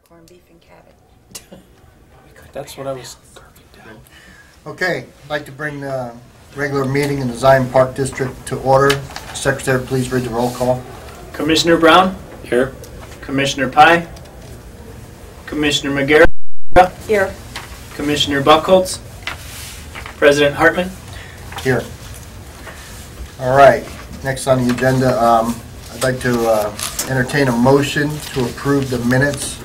corned beef and cabbage. That's what I was carving down. Okay, I'd like to bring the regular meeting in the Zion Park District to order. Secretary, please read the roll call. Commissioner Brown, Here. Commissioner Pye, Commissioner McGarrett, Here. Commissioner Buckholz, President Hartman. Here. All right, next on the agenda, I'd like to entertain a motion to approve the minutes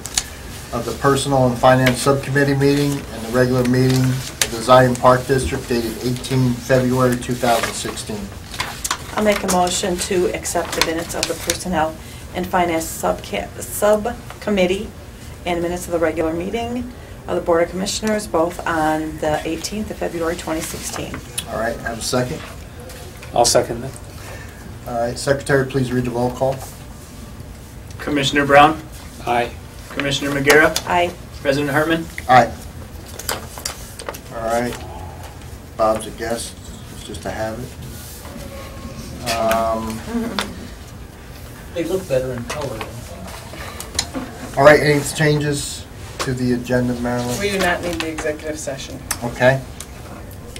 of the Personnel and Finance Subcommittee meeting and the regular meeting of the Zion Park District dated 18 February 2016. I'll make a motion to accept the minutes of the Personnel and Finance Subcommittee and minutes of the regular meeting of the Board of Commissioners, both on the 18th of February 2016. All right, have a second? I'll second that. All right, Secretary, please read the roll call. Commissioner Brown, Aye. Commissioner McGarrett, Aye. President Hartman. Aye. All right, Bob's a guest, it's just a habit. They look better in color. All right, any changes to the agenda, Marilyn? We do not need the executive session. Okay.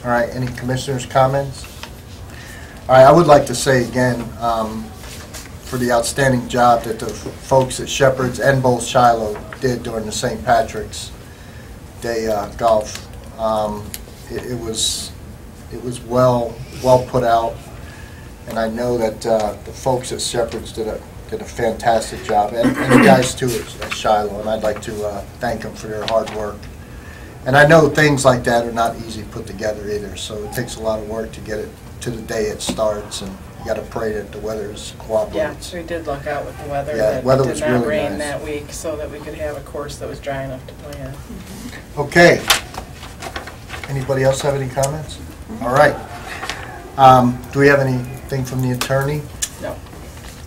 All right, any commissioners' comments? All right, I would like to say again, for the outstanding job that the folks at Shepherd's and both Shiloh did during the St. Patrick's Day golf. It was well put out, and I know that the folks at Shepherd's did a fantastic job, and the guys too at Shiloh, and I'd like to thank them for their hard work. And I know things like that are not easy put together either, so it takes a lot of work to get it to the day it starts, and you got to pray that the weather cooperates. Yeah, we did luck out with the weather. Yeah, that weather did was not really rain nice. that week, so that we could have a course that was dry enough to play in. Okay. Anybody else have any comments? All right. Do we have anything from the attorney? No.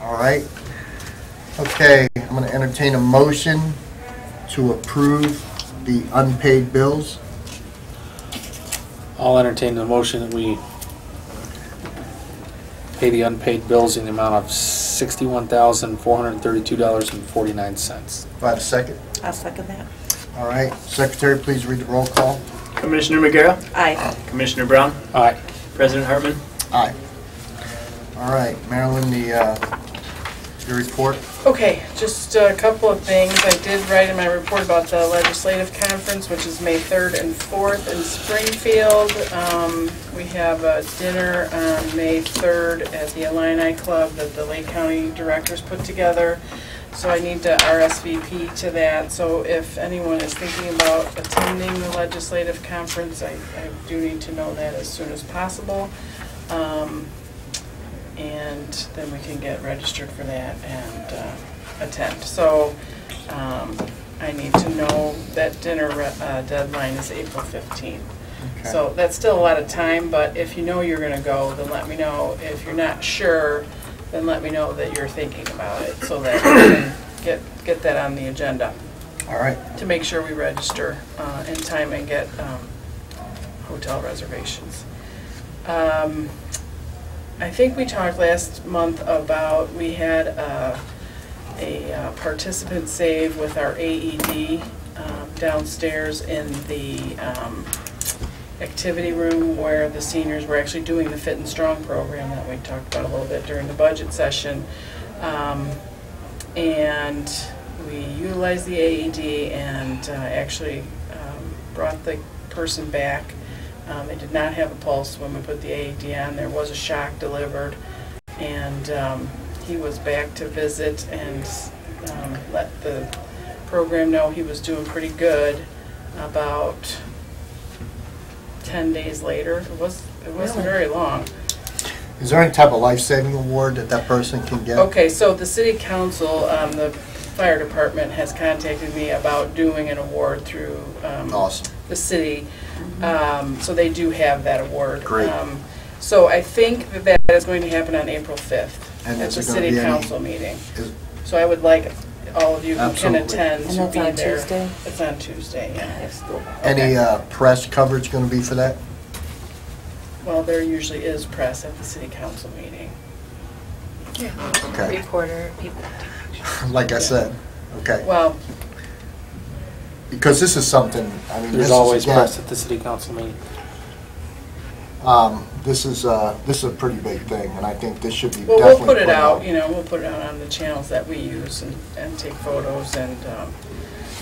All right. Okay, I'm going to entertain a motion to approve the unpaid bills. I'll entertain the motion that we pay the unpaid bills in the amount of $61,432.49. Do I have a second? I'll second that. All right. Secretary, please read the roll call. Commissioner McGarrett, Aye. Commissioner Brown, Aye. President Hartman. Aye. All right, Marilyn, your report. Okay, just a couple of things. I did write in my report about the legislative conference, which is May 3rd and 4th in Springfield. We have a dinner on May 3rd at the Illini Club that the Lake County directors put together. So I need to RSVP to that. So if anyone is thinking about attending the legislative conference, I do need to know that as soon as possible. And then we can get registered for that and attend. So I need to know that dinner deadline is April 15th. Okay. So that's still a lot of time, but if you know you're going to go, then let me know. If you're not sure, then let me know that you're thinking about it so that we can get that on the agenda All right. to make sure we register in time and get hotel reservations. I think we talked last month about we had a participant save with our AED downstairs in the activity room where the seniors were actually doing the Fit and Strong program that we talked about a little bit during the budget session. And we utilized the AED and actually brought the person back. They did not have a pulse when we put the AED on. There was a shock delivered, and he was back to visit and let the program know he was doing pretty good. About 10 days later, it wasn't very long. Is there any type of life-saving award that person can get? Okay, so the city council, the fire department has contacted me about doing an award through Awesome. the city. So they do have that award. Great. So I think that is going to happen on April 5th And at is the there gonna city be any- council meeting. Is- So I would like all of you who can Absolutely. attend And to that's be on there. Tuesday? It's on Tuesday, yeah. Yes. Any press coverage going to be for that? Well, there usually is press at the city council meeting. Okay. Reporter, people. Like I said. Okay. Well, because this is something, I mean, this There's is, always again, press at the city council meeting. this is a pretty big thing, and I think this should be Well, definitely we'll put it out, you know, we'll put it out on the channels that we use and take photos, and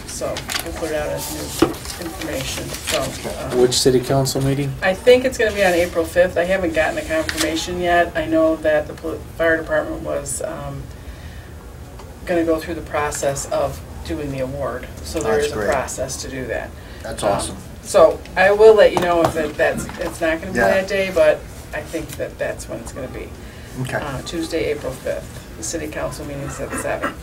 so we'll put it out as new information, so. Which city council meeting? I think it's gonna be on April 5th. I haven't gotten a confirmation yet. I know that the fire department was gonna go through the process of doing the award, so there That's is a great. process to do that. That's awesome. So I will let you know if it's not gonna be Yeah. that day, but I think that that's when it's gonna be. Okay. Tuesday, April 5th. The city council meeting's at 7.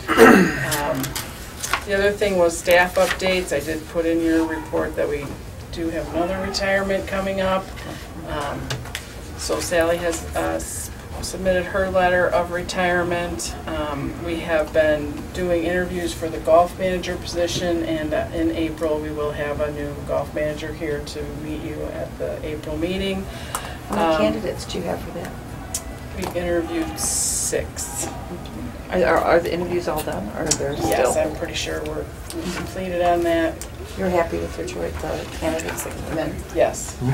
The other thing was staff updates. I did put in your report that we do have another retirement coming up. So Sally has submitted her letter of retirement. We have been doing interviews for the golf manager position, and in April we will have a new golf manager here to meet you at the April meeting. How many candidates do you have for that? We interviewed 6. Are the interviews all done, or are there still? Yes, I'm pretty sure we're completed on that. You're happy with the candidates that came in? Yes. Oh,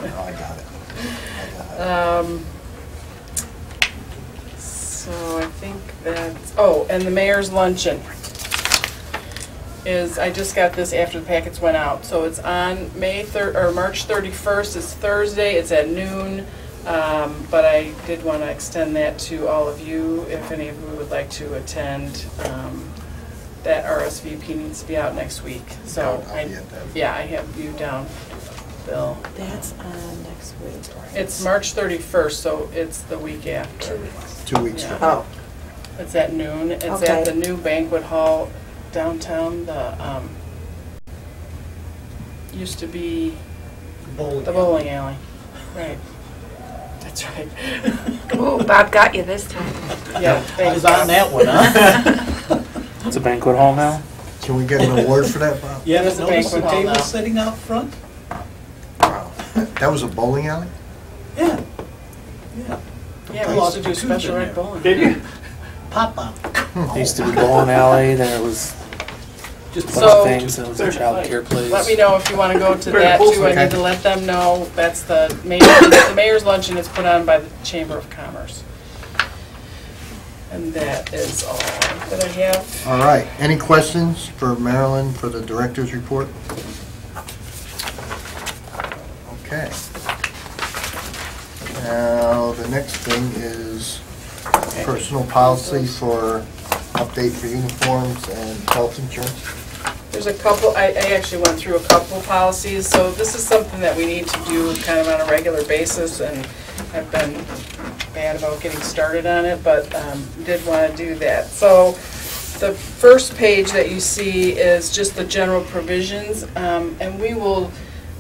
I got it. I got it. So I think that's, oh, and the mayor's luncheon is, I just got this after the packets went out. So it's on March 31st, it's Thursday, it's at noon. But I did want to extend that to all of you, if any of you would like to attend. That RSVP needs to be out next week. So I'll be at that. yeah, I have you down, Bill. That's on next week. It's March 31st, so it's the week after. 2 weeks Yeah. from now. Oh, It's at noon. It's Okay. at the new banquet hall downtown. The used to be the bowling alley. Right. That's right. ooh, Bob got you this time. Yeah. I thanks, was on Bob. that one, huh? It's a banquet hall now? Can we get an award for that, Bob? You There's haven't a noticed the banquet hall table now. sitting out front? Wow. That was a bowling alley? Yeah. Yeah. Yeah, I we used lost to a do tooth special in ed there. bowling. Did you? Pop-up. There used to be bowling alley, then it was Just a bunch So- of things, it was a child care place. Let me know if you want to go to Very that cool. too. I Okay. need to let them know. That's the mayor's luncheon is put on by the Chamber of Commerce. And that is all that I have. All right. Any questions for Marilyn for the director's report? Okay. Now, the next thing is personal policy for update for uniforms and health insurance. There's a couple, I actually went through a couple policies, so this is something that we need to do kind of on a regular basis, and I've been bad about getting started on it, but did want to do that. So the first page that you see is just the general provisions, and we will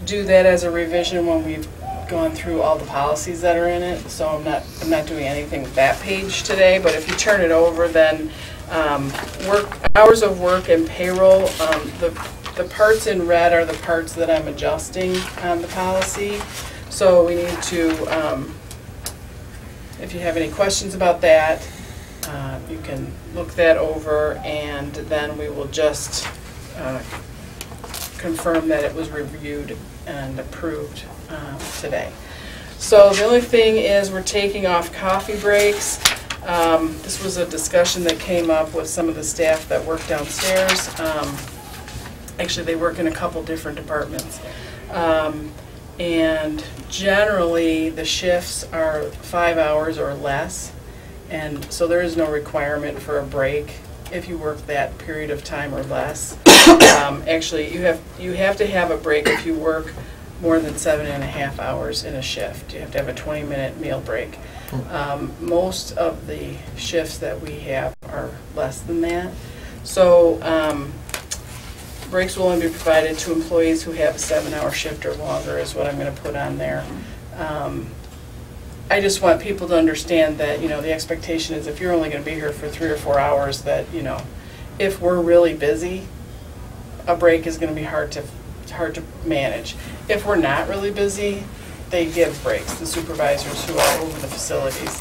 do that as a revision when we've gone through all the policies that are in it, so I'm not doing anything with that page today, but if you turn it over, then hours of work and payroll, the parts in red are the parts that I'm adjusting on the policy. So we need to, if you have any questions about that, you can look that over, and then we will just confirm that it was reviewed and approved today. So the only thing is we're taking off coffee breaks. This was a discussion that came up with some of the staff that work downstairs. Actually, they work in a couple different departments. And generally, the shifts are 5 hours or less. And so there is no requirement for a break if you work that period of time or less. Actually, you have to have a break if you work more than 7.5 hours in a shift. You have to have a 20-minute meal break. Most of the shifts that we have are less than that. So breaks will only be provided to employees who have a 7-hour shift or longer is what I'm going to put on there. I just want people to understand that, the expectation is if you're only going to be here for 3 or 4 hours, that, if we're really busy, a break is going to be hard to manage. If we're not really busy, they give breaks, the supervisors who are over the facilities.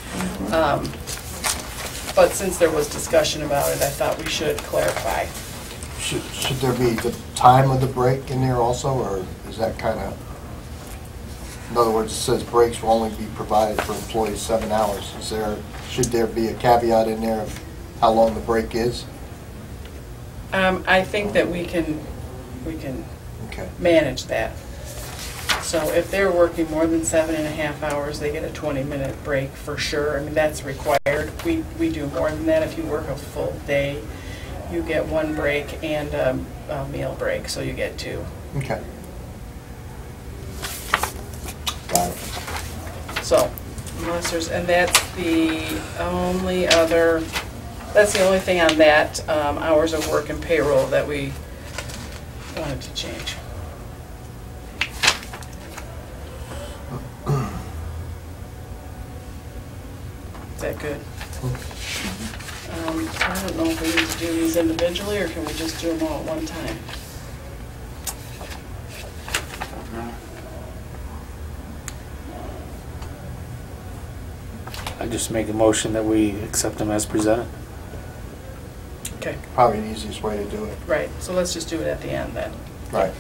But since there was discussion about it, I thought we should clarify. Should there be the time of the break in there also, or is that kind of, in other words, it says breaks will only be provided for employees 7 hours. Should there be a caveat in there of how long the break is? I think that we can Okay. manage that. So if they're working more than 7.5 hours, they get a 20-minute break for sure. I mean, that's required. We do more than that. If you work a full day, you get 1 break and a meal break, so you get 2. Okay. Got it. So, unless there's, and that's the only thing on that, hours of work and payroll that we wanted to change. Is that good? I don't know if we need to do these individually, or can we just do them all at one time? I just make a motion that we accept them as presented. Okay, Probably the easiest way to do it. right, so let's just do it at the end then. Right.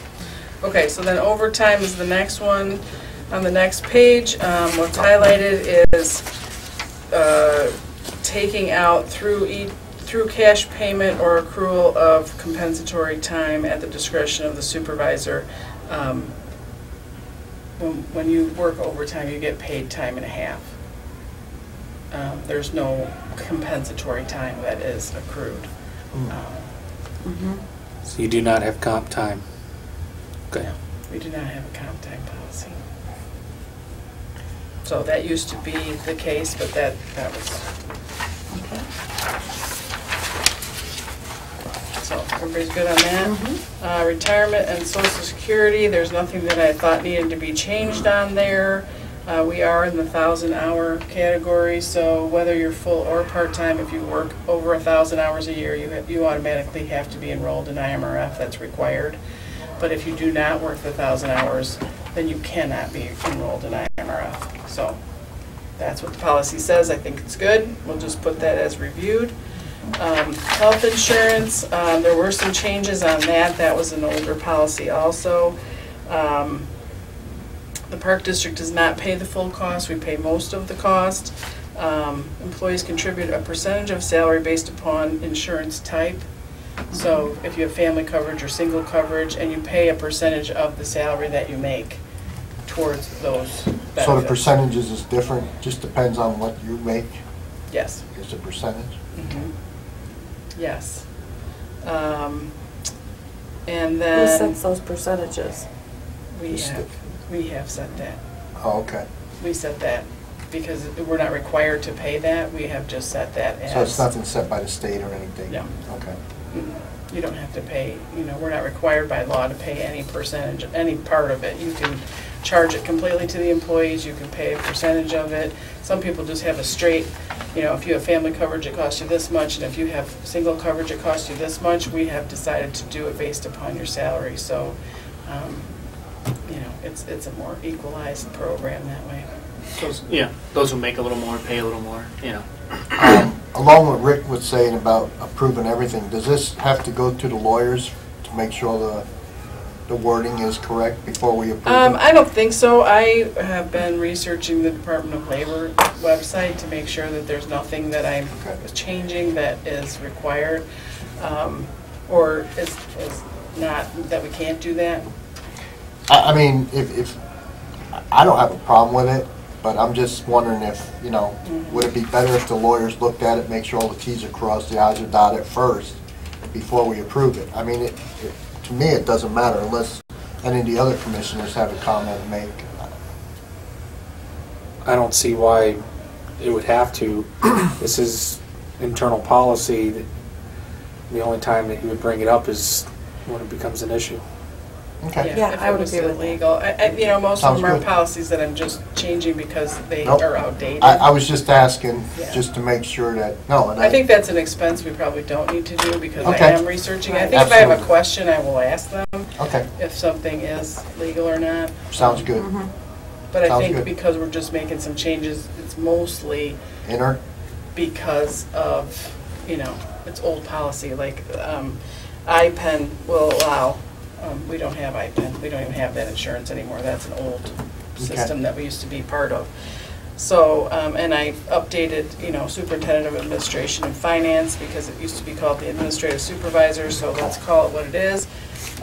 Okay, so then overtime is the next one. On the next page, what's highlighted is taking out through cash payment or accrual of compensatory time at the discretion of the supervisor. When you work overtime, you get paid time and a half. There's no compensatory time that is accrued. So you do not have comp time. Okay. No, we do not have a comp time policy. So that used to be the case, but that was, so everybody's good on that? Retirement and Social Security, there's nothing that I thought needed to be changed on there. We are in the 1,000-hour category, so whether you're full or part-time, if you work over 1,000 hours a year, you automatically have to be enrolled in IMRF. That's required. But if you do not work the 1,000 hours, then you cannot be enrolled in IMRF. So that's what the policy says. I think it's good. We'll just put that as reviewed. Health insurance, there were some changes on that. That was an older policy also. The Park District does not pay the full cost. We pay most of the cost. Employees contribute a percentage of salary based upon insurance type. So if you have family coverage or single coverage, and you pay a percentage of the salary that you make towards those benefits. So the percentages is different, just depends on what you make, Yes. is the percentage? Yes. And Who then sets those percentages? we have set that. Oh, okay. We set that because we're not required to pay that. We have just set that as. So it's nothing set by the state or anything? No. Okay. You don't have to pay, we're not required by law to pay any percentage, any part of it. You can charge it completely to the employees, you can pay a percentage of it. Some people just have a straight, if you have family coverage, it costs you this much, and if you have single coverage, it costs you this much. We have decided to do it based upon your salary, so, it's a more equalized program that way. Those who make a little more pay a little more, Along with Rick was saying about approving everything, does this have to go to the lawyers to make sure the wording is correct before we approve it? I don't think so. I have been researching the Department of Labor website to make sure that there's nothing that I'm changing that is required, or is not, that we can't do that. I mean, if I don't have a problem with it, but I'm just wondering if, would it be better if the lawyers looked at it, make sure all the T's are crossed, the I's are dotted first, before we approve it? I mean, to me, it doesn't matter unless any of the other commissioners have a comment to make. I don't see why it would have to. This is internal policy. The only time that you would bring it up is when it becomes an issue. Okay. Yeah, if I it would was agree with that. illegal. Most of Sounds them are good. policies that I'm just changing because they Nope. are outdated. I was just asking, Yeah. just to make sure that, no. And I think that's an expense we probably don't need to do because I Okay. am researching. I Right. think if I have a Absolutely. question, I will ask them Okay, if something is legal or not. sounds good. Mm-hmm. But I Sounds think good. because we're just making some changes, it's mostly, Inner? because of, you know, it's old policy, like IPEN will allow, we don't have IPEN, we don't even have that insurance anymore, that's an old system that we used to be part of. So, and I updated, you know, Superintendent of Administration and Finance, because it used to be called the Administrative Supervisor, so let's call it what it is.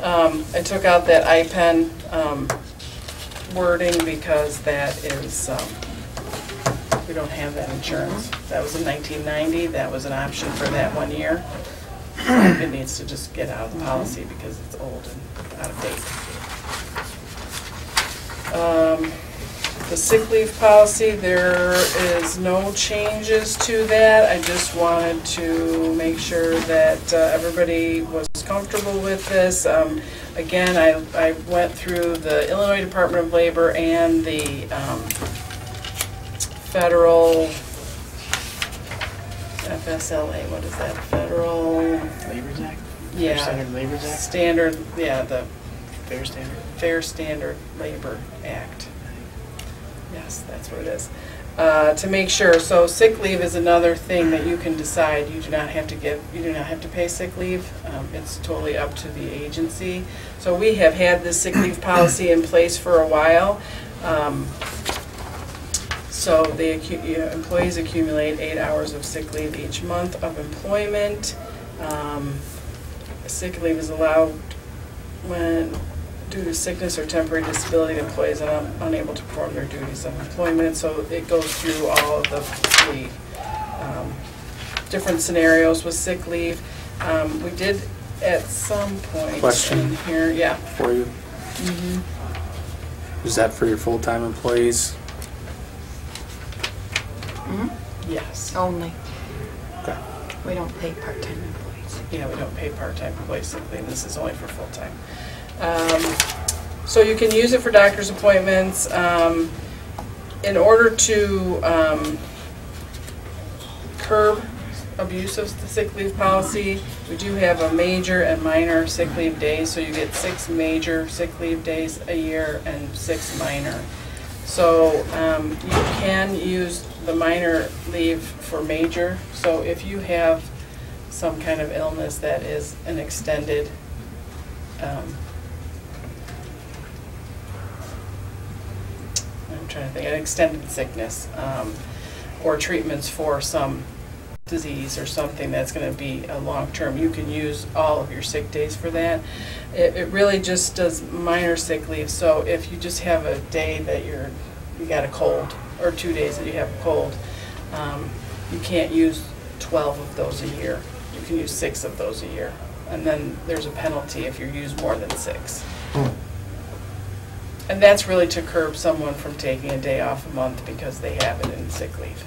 I took out that IPEN wording because that is, we don't have that insurance. That was in 1990, that was an option for that 1 year. It needs to just get out of the policy because it's old and out of date. The sick leave policy, there is no changes to that. I just wanted to make sure that everybody was comfortable with this. Again, I went through the Illinois Department of Labor and the federal FSLA, what is that? Federal Labor's Act? Yeah. Fair Standard Labor's Act? Standard, yeah, the Fair Standard. Fair Standard Labor Act. Yes, that's what it is. To make sure, so sick leave is another thing that you can decide. You do not have to pay sick leave. It's totally up to the agency. So we have had this sick leave policy in place for a while. So the employees accumulate 8 hours of sick leave each month of employment. Sick leave is allowed when, due to sickness or temporary disability, the employee is unable to perform their duties of employment. So it goes through all of the different scenarios with sick leave. We did at some point Question. in here, yeah. For you? Is that for your full-time employees? Yes. Only. Okay. We don't pay part-time employees. Yeah, we don't pay part-time employees sick leave. This is only for full-time. So you can use it for doctor's appointments. In order to curb abuse of the sick leave policy, we do have a major and minor sick leave days. So you get 6 major sick leave days a year and 6 minor. So you can use the minor leave for major. So if you have some kind of illness that is an extended I'm trying to think, an extended sickness, or treatments for some disease or something that's going to be a long-term, you can use all of your sick days for that. It really just does minor sick leave. So if you just have a day that you got a cold, or 2 days that you have a cold, you can't use 12 of those a year. You can use 6 of those a year. And then there's a penalty if you use more than 6. And that's really to curb someone from taking a day off a month because they have it in sick leave.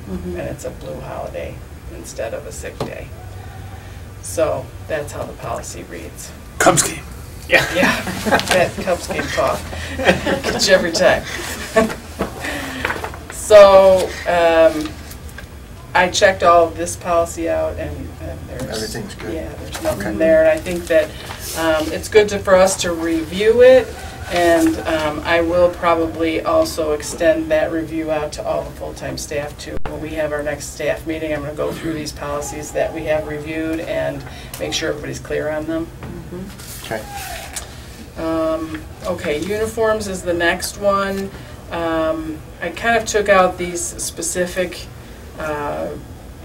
And it's a blue holiday instead of a sick day. So that's how the policy reads. Cubs game. Yeah, that Cubs game cough. Gets you every time. So I checked all of this policy out, and there's Everything's good. Yeah, there's nothing there, and I think that it's good for us to review it, and I will probably also extend that review out to all the full-time staff too. When we have our next staff meeting, I'm going to go through these policies that we have reviewed and make sure everybody's clear on them. Okay. Okay, uniforms is the next one. I kind of took out these specific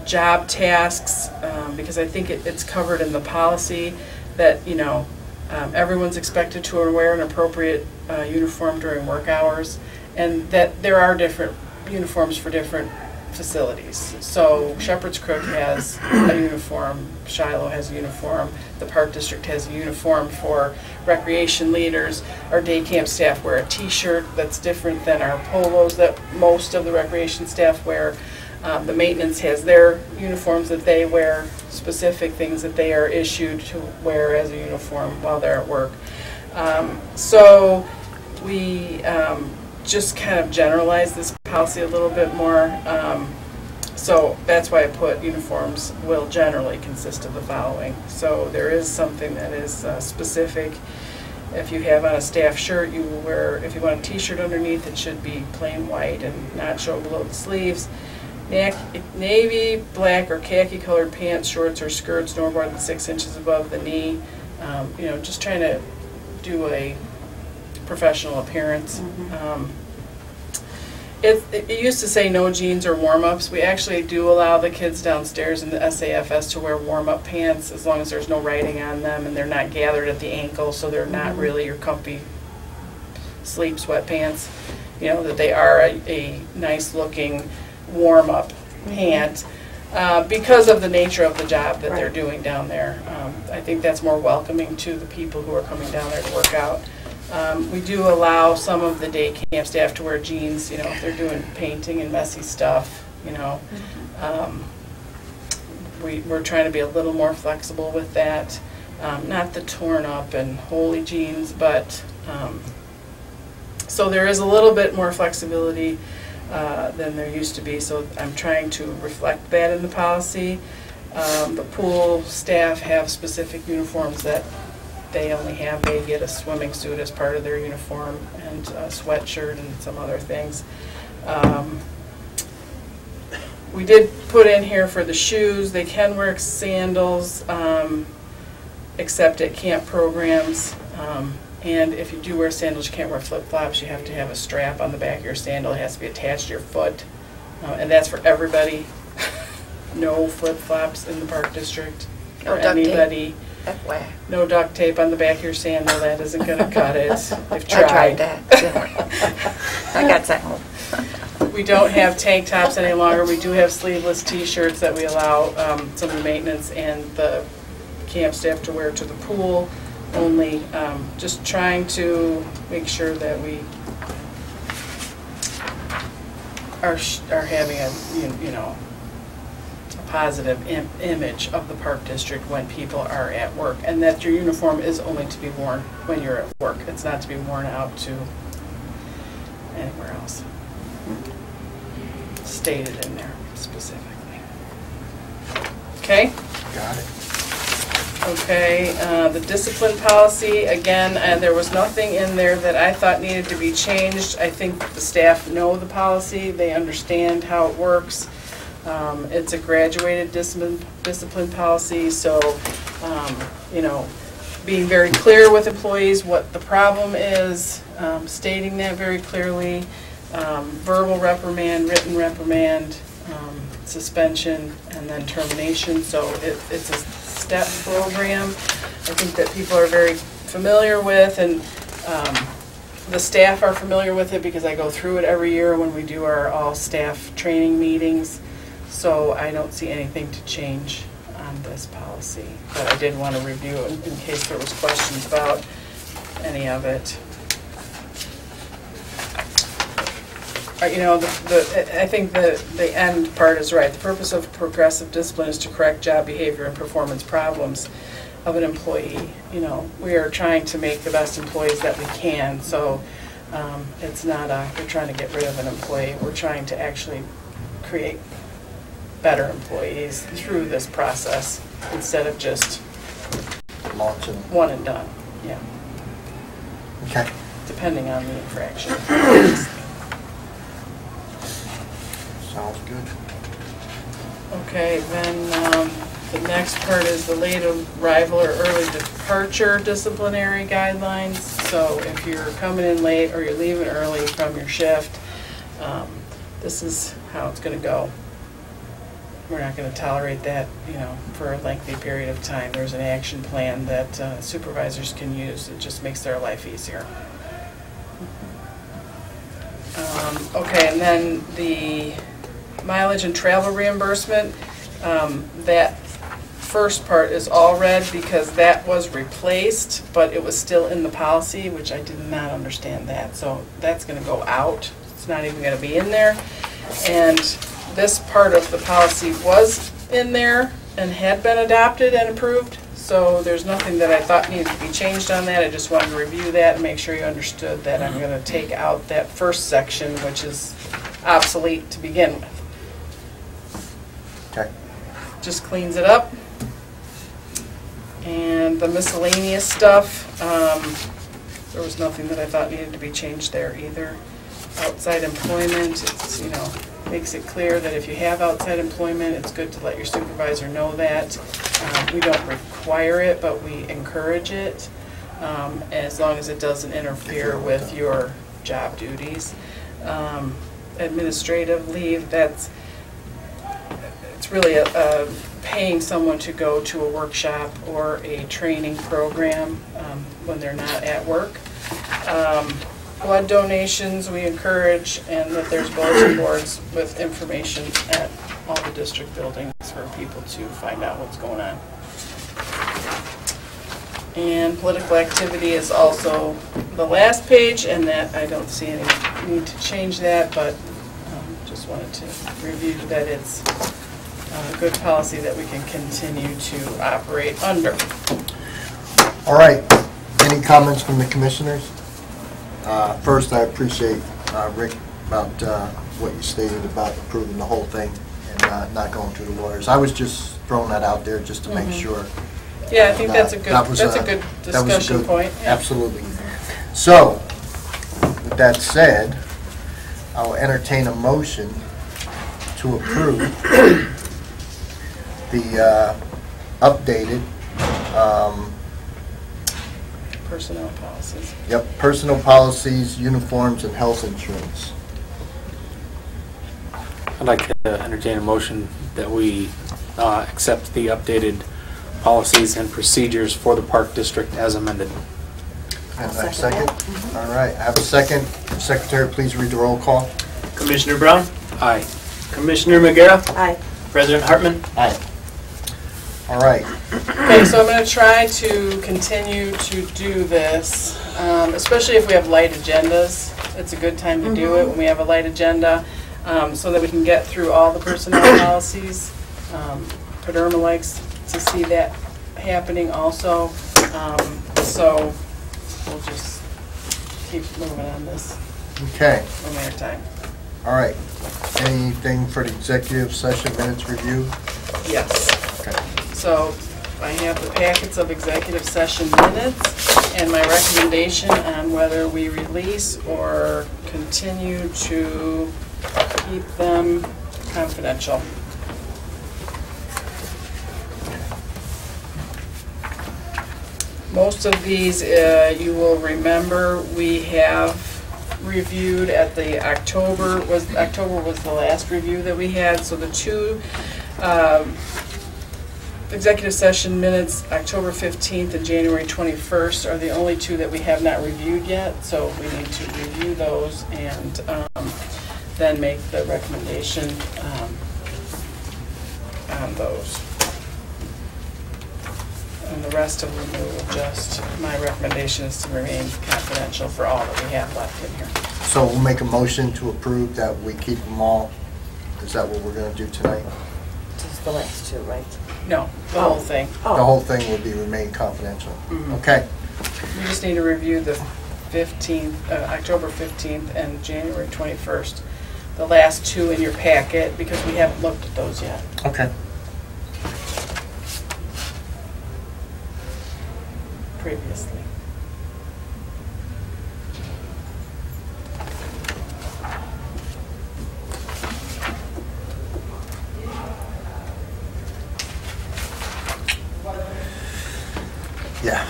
job tasks because I think it's covered in the policy that, you know, everyone's expected to wear an appropriate uniform during work hours, and that there are different uniforms for different facilities. So Shepherd's Crook has a uniform, Shiloh has a uniform, the Park District has a uniform for recreation leaders. Our day camp staff wear a t-shirt that's different than our polos that most of the recreation staff wear. The maintenance has their uniforms that they wear, specific things that they are issued to wear as a uniform while they're at work. So we just kind of generalize this policy a little bit more. So that's why I put uniforms will generally consist of the following. So there is something that is specific. If you have on a staff shirt, you will wear, if you want a t-shirt underneath, it should be plain white and not show below the sleeves. navy, black, or khaki colored pants, shorts, or skirts no more than 6 inches above the knee. You know, just trying to do a professional appearance. It used to say no jeans or warm-ups. We actually do allow the kids downstairs in the SAFS to wear warm-up pants as long as there's no writing on them and they're not gathered at the ankle, so they're not really your comfy sleep sweatpants. You know, that they are a nice-looking warm-up pant because of the nature of the job that they're doing down there. I think that's more welcoming to the people who are coming down there to work out. We do allow some of the day camp staff to wear jeans, you know, if they're doing painting and messy stuff, you know. We're trying to be a little more flexible with that. Not the torn up and holey jeans, but so there is a little bit more flexibility than there used to be, so I'm trying to reflect that in the policy. The pool staff have specific uniforms that they only have. They get a swimming suit as part of their uniform and a sweatshirt and some other things. We did put in here for the shoes, they can wear sandals except at camp programs. And if you do wear sandals, you can't wear flip-flops. You have to have a strap on the back of your sandal. It has to be attached to your foot. And that's for everybody. No flip-flops in the park district. No for duct tape. anybody. FYI. No duct tape on the back of your sandal. That isn't going to cut it. They've I tried. tried that. Didn't work. I got sent home. We don't have tank tops any longer. We do have sleeveless T-shirts that we allow some of the maintenance and the camp staff to wear to the pool. Only just trying to make sure that we are having a you know a positive image of the park district when people are at work, and that your uniform is only to be worn when you're at work. It's not to be worn out to anywhere else. Stated in there specifically. Okay. Got it. Okay, the discipline policy, again, there was nothing in there that I thought needed to be changed. I think the staff know the policy, they understand how it works. It's a graduated discipline policy, so, you know, being very clear with employees what the problem is, stating that very clearly, verbal reprimand, written reprimand, suspension, and then termination, so it's a step program. I think that people are very familiar with, and the staff are familiar with it because I go through it every year when we do our all-staff training meetings. So I don't see anything to change on this policy, but I did want to review it in case there was questions about any of it. You know, I think the end part is right. The purpose of progressive discipline is to correct job behavior and performance problems of an employee. You know, we are trying to make the best employees that we can, so it's not we're trying to get rid of an employee. We're trying to actually create better employees through this process instead of just Launching. one and done. Yeah, Okay. depending on the infraction. Sounds good. Okay, then the next part is the late arrival or early departure disciplinary guidelines. So if you're coming in late or you're leaving early from your shift, this is how it's going to go. We're not going to tolerate that, you know, for a lengthy period of time. There's an action plan that supervisors can use. It just makes their life easier. Okay, and then the mileage and travel reimbursement, that first part is all red because that was replaced, but it was still in the policy, which I did not understand that. So that's going to go out. It's not even going to be in there. And this part of the policy was in there and had been adopted and approved. So there's nothing that I thought needed to be changed on that. I just wanted to review that and make sure you understood that I'm going to take out that first section, which is obsolete to begin with. Okay. Just cleans it up. And the miscellaneous stuff, there was nothing that I thought needed to be changed there either. outside employment, it's, makes it clear that if you have outside employment, it's good to let your supervisor know that. We don't require it, but we encourage it, as long as it doesn't interfere with your job duties. Administrative leave, it's really paying someone to go to a workshop or a training program when they're not at work. Blood donations we encourage, and that there's bulletin boards with information at all the district buildings for people to find out what's going on. And political activity is also the last page, and that I don't see any need to change that, but just wanted to review that it's a good policy that we can continue to operate under. All right, any comments from the commissioners? First, I appreciate, Rick, about what you stated about approving the whole thing and not going through the lawyers. I was just throwing that out there just to make sure. Yeah, I think that's a good That was discussion point. Yeah. Absolutely. So, with that said, I'll entertain a motion to approve the updated Personnel policies. personal policies, uniforms, and health insurance. I'd like to entertain a motion that we accept the updated policies and procedures for the Park District as amended. And I'll a second second? All right, I have a second. Secretary, please read the roll call. Commissioner Brown, Aye. Commissioner Magera, Aye. President Hartman. Aye. All right. Okay, so I'm going to try to continue to do this, especially if we have light agendas. It's a good time to do it when we have a light agenda, so that we can get through all the personnel policies. Paderma likes to see that happening also, so we'll just keep moving on this Okay. when we have time. All right. Anything for the executive session minutes review? Yes. Okay. So I have the packets of executive session minutes and my recommendation on whether we release or continue to keep them confidential. Most of these, you will remember, we have reviewed at the October was the last review that we had, so the two executive session minutes, October 15th and January 21st, are the only two that we have not reviewed yet, so we need to review those and then make the recommendation on those. And the rest of them will just, my recommendation is to remain confidential for all that we have left in here. So we'll make a motion to approve that we keep them all. Is that what we're going to do tonight? Just the last two, right? No, the whole thing. The whole thing will be remain confidential. Okay. We just need to review the 15th, October 15th and January 21st, the last two in your packet, because we haven't looked at those yet. Okay. Previously. Yeah.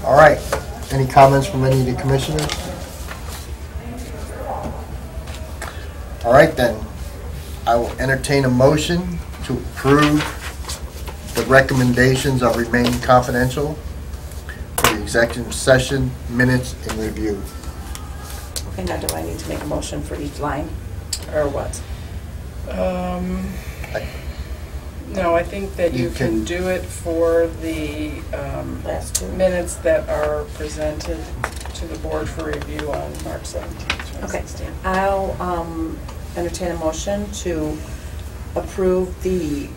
All right. Any comments from any of the commissioners? All right, then. I will entertain a motion to approve the recommendations of remain confidential for the executive session minutes and review. Okay, now do I need to make a motion for each line, or what? No, I think that you can do it for the Last two? minutes that are presented to the board for review on March 17th, Okay, 2016. I'll entertain a motion to approve the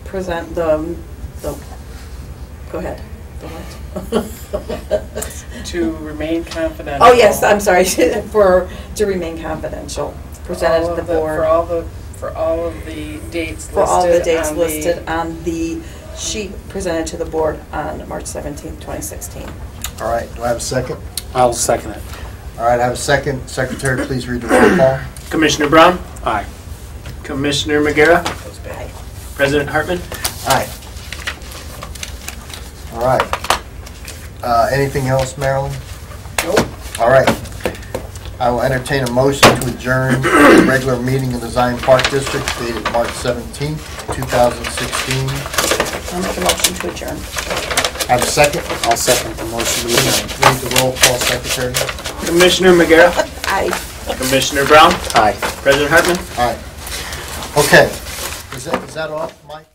go ahead. The what? To remain confidential. Oh, yes, I'm sorry, to remain confidential, presented to the board. For all of the dates listed For all the dates on listed on the sheet presented to the board on March 17th, 2016. All right, do I have a second? I'll second it. All right, I have a second. Secretary, please read the roll call. Commissioner Brown, Aye. Commissioner Magera, Aye. President Hartman. Aye. All right. Anything else, Marilyn? Nope. All right. I will entertain a motion to adjourn the regular meeting in the Zion Park District dated March 17th, 2016. I'll make a motion to adjourn. Have a second? I'll second the motion to adjourn. Read the roll call, Secretary. Commissioner Magera, Aye. Commissioner Brown, Aye. President Hartman. All right. Okay. Is that off, Mike?